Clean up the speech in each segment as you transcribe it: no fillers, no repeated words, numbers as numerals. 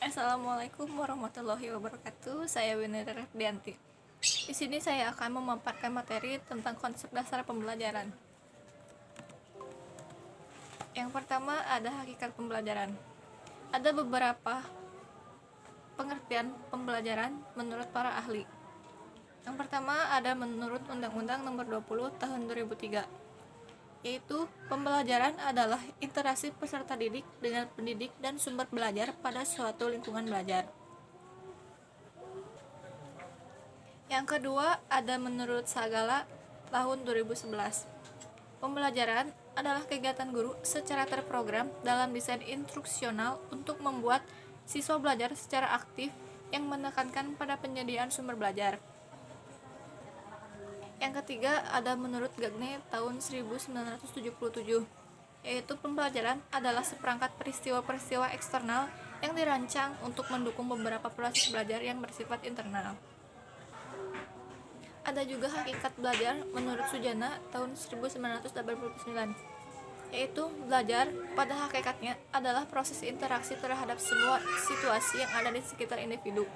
Assalamualaikum warahmatullahi wabarakatuh. Saya Winera Refdianti. Di sini saya akan memaparkan materi tentang konsep dasar pembelajaran. Yang pertama ada hakikat pembelajaran. Ada beberapa pengertian pembelajaran menurut para ahli. Yang pertama ada menurut Undang-Undang Nomor 20 Tahun 2003, yaitu pembelajaran adalah interaksi peserta didik dengan pendidik dan sumber belajar pada suatu lingkungan belajar. Yang kedua ada menurut Sagala tahun 2011. Pembelajaran adalah kegiatan guru secara terprogram dalam desain instruksional untuk membuat siswa belajar secara aktif yang menekankan pada penyediaan sumber belajar. Yang ketiga ada menurut Gagne tahun 1977, yaitu pembelajaran adalah seperangkat peristiwa-peristiwa eksternal yang dirancang untuk mendukung beberapa proses belajar yang bersifat internal. Ada juga hakikat belajar menurut Sujana tahun 1989, yaitu belajar pada hakikatnya adalah proses interaksi terhadap semua situasi yang ada di sekitar individu.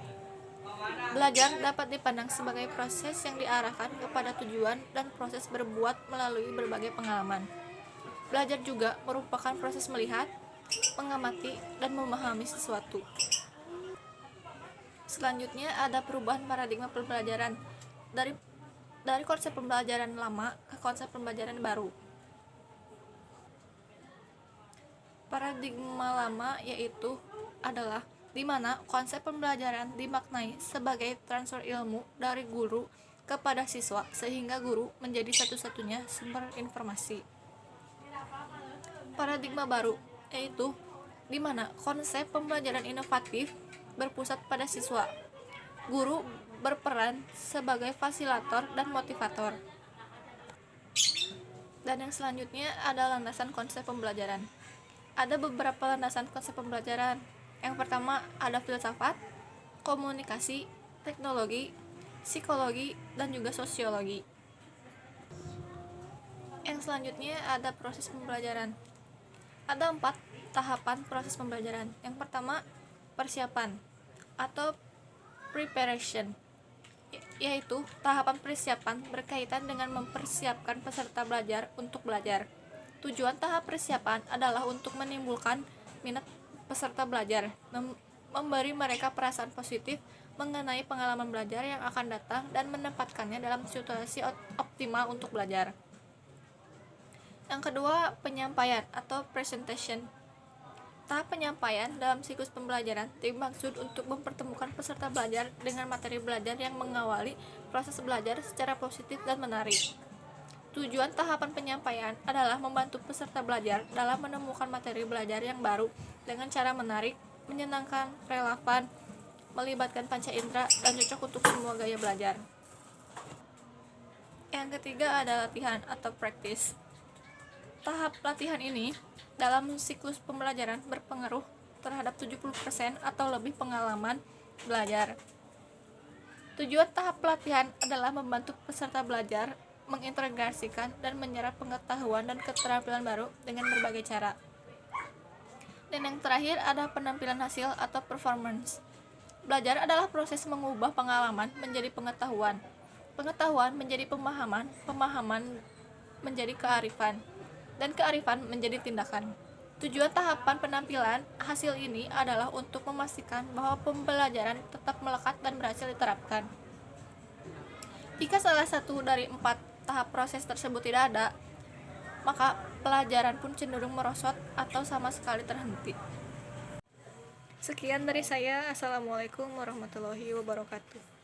Belajar dapat dipandang sebagai proses yang diarahkan kepada tujuan dan proses berbuat melalui berbagai pengalaman. Belajar juga merupakan proses melihat, mengamati, dan memahami sesuatu. Selanjutnya ada perubahan paradigma pembelajaran dari konsep pembelajaran lama ke konsep pembelajaran baru. Paradigma lama yaitu adalah di mana konsep pembelajaran dimaknai sebagai transfer ilmu dari guru kepada siswa sehingga guru menjadi satu-satunya sumber informasi. Paradigma baru yaitu di mana konsep pembelajaran inovatif berpusat pada siswa. Guru berperan sebagai fasilitator dan motivator. Dan yang selanjutnya ada landasan konsep pembelajaran. Ada beberapa landasan konsep pembelajaran. Yang pertama ada filsafat, komunikasi, teknologi, psikologi, dan juga sosiologi. Yang selanjutnya ada proses pembelajaran. Ada 4 tahapan proses pembelajaran. Yang pertama persiapan atau preparation, yaitu tahapan persiapan berkaitan dengan mempersiapkan peserta belajar untuk belajar. Tujuan tahap persiapan adalah untuk menimbulkan minat peserta belajar, memberi mereka perasaan positif mengenai pengalaman belajar yang akan datang dan menempatkannya dalam situasi optimal untuk belajar. Yang kedua, penyampaian atau presentation. Tahap penyampaian dalam siklus pembelajaran dimaksud untuk mempertemukan peserta belajar dengan materi belajar yang mengawali proses belajar secara positif dan menarik. Tujuan tahapan penyampaian adalah membantu peserta belajar dalam menemukan materi belajar yang baru dengan cara menarik, menyenangkan, relevan, melibatkan panca indera, dan cocok untuk semua gaya belajar. Yang ketiga ada latihan atau practice. Tahap latihan ini dalam siklus pembelajaran berpengaruh terhadap 70% atau lebih pengalaman belajar. Tujuan tahap pelatihan adalah membantu peserta belajar mengintegrasikan dan menyerap pengetahuan dan keterampilan baru dengan berbagai cara. Dan yang terakhir ada penampilan hasil atau performance. Belajar adalah proses mengubah pengalaman menjadi pengetahuan, pengetahuan menjadi pemahaman, pemahaman menjadi kearifan, dan kearifan menjadi tindakan. Tujuan tahapan penampilan hasil ini adalah untuk memastikan bahwa pembelajaran tetap melekat dan berhasil diterapkan. Jika salah satu dari 4 tahap proses tersebut tidak ada, maka pelajaran pun cenderung merosot atau sama sekali terhenti. Sekian dari saya. Assalamualaikum warahmatullahi wabarakatuh.